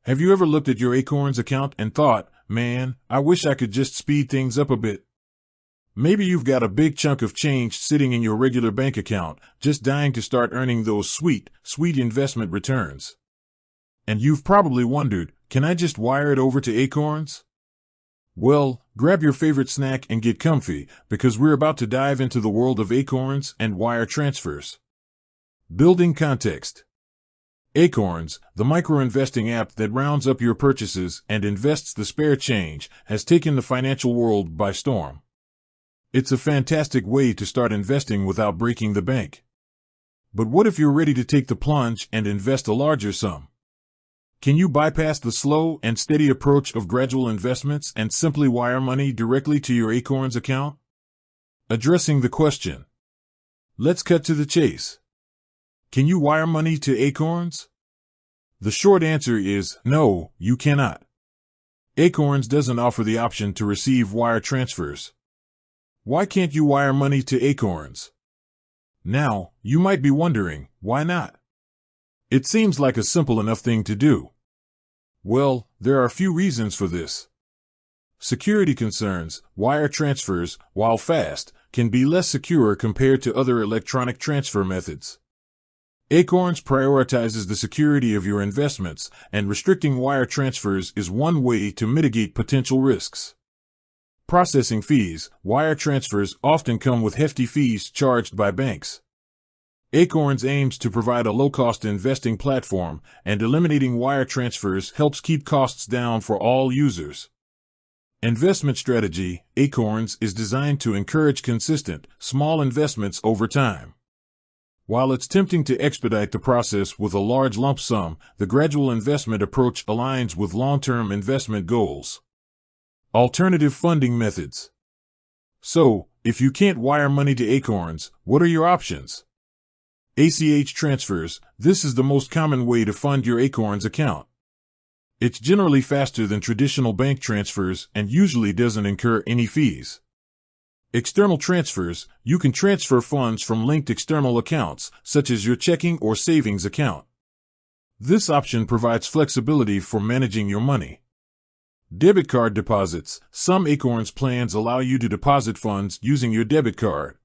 Have you ever looked at your Acorns account and thought, man, I wish I could just speed things up a bit? Maybe you've got a big chunk of change sitting in your regular bank account, just dying to start earning those sweet investment returns. And you've probably wondered, can I just wire it over to Acorns? Well, grab your favorite snack and get comfy, because we're about to dive into the world of Acorns and wire transfers. Building context. Acorns, the micro-investing app that rounds up your purchases and invests the spare change, has taken the financial world by storm. It's a fantastic way to start investing without breaking the bank. But what if you're ready to take the plunge and invest a larger sum? Can you bypass the slow and steady approach of gradual investments and simply wire money directly to your Acorns account? Addressing the question. Let's cut to the chase. Can you wire money to Acorns? The short answer is no, you cannot. Acorns doesn't offer the option to receive wire transfers. Why can't you wire money to Acorns? Now, you might be wondering, why not? It seems like a simple enough thing to do. Well, there are a few reasons for this. Security concerns. Wire transfers, while fast, can be less secure compared to other electronic transfer methods. Acorns prioritizes the security of your investments, and restricting wire transfers is one way to mitigate potential risks. Processing fees. Wire transfers often come with hefty fees charged by banks. Acorns aims to provide a low-cost investing platform, and eliminating wire transfers helps keep costs down for all users. Investment strategy. Acorns is designed to encourage consistent, small investments over time. While it's tempting to expedite the process with a large lump sum, the gradual investment approach aligns with long-term investment goals. Alternative funding methods. So, if you can't wire money to Acorns, what are your options? ACH transfers. This is the most common way to fund your Acorns account. It's generally faster than traditional bank transfers and usually doesn't incur any fees. External transfers. You can transfer funds from linked external accounts, such as your checking or savings account. This option provides flexibility for managing your money. Debit card deposits. Some Acorns plans allow you to deposit funds using your debit card.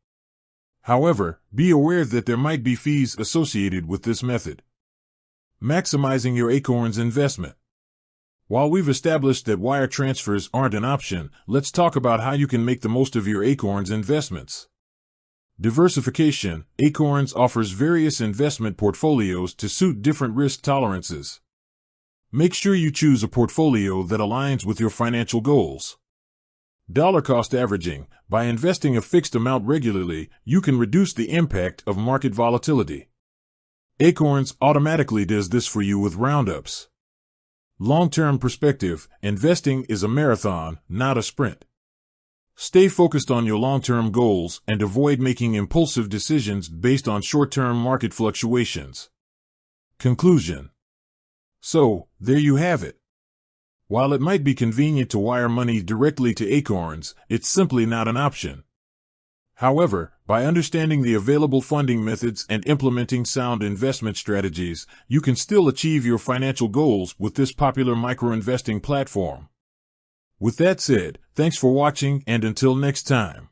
However, be aware that there might be fees associated with this method. Maximizing your Acorns investment. While we've established that wire transfers aren't an option, let's talk about how you can make the most of your Acorns investments. Diversification. Acorns offers various investment portfolios to suit different risk tolerances. Make sure you choose a portfolio that aligns with your financial goals. Dollar cost averaging. By investing a fixed amount regularly, you can reduce the impact of market volatility. Acorns automatically does this for you with roundups. Long-term perspective. Investing is a marathon, not a sprint. Stay focused on your long-term goals and avoid making impulsive decisions based on short-term market fluctuations. Conclusion. So, there you have it. While it might be convenient to wire money directly to Acorns, it's simply not an option. However, by understanding the available funding methods and implementing sound investment strategies, you can still achieve your financial goals with this popular micro-investing platform. With that said, thanks for watching, and until next time.